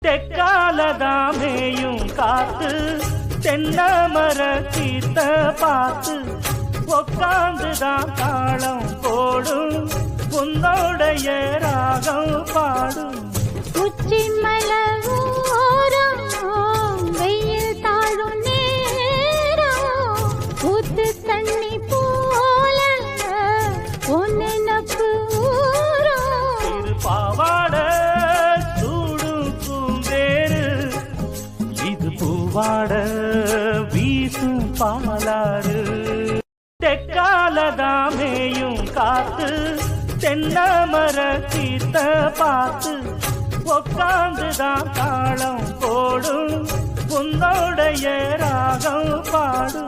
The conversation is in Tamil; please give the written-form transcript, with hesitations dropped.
தெக்காலதாமேயும் காத்து தென்னமர கீத்த பார்த்து உக்காந்துதான் தாளம் போடும் உன்னோடைய ராகம் பாடும். உச்சி மலவோரம் வெயில் தாழும் நேரம் ஊத்து தண்ணி போல ஒன்னப்பு பாவாட சூடும் பூந்தேரு இது பூவாட வீசும் பாலாறு. தெக்காலதாமேயும் காத்து தென்னமர கீத்த பார்த்து உக்காந்துதான் தாளம் போடும் உன்னோடைய ராகம் பாடும்.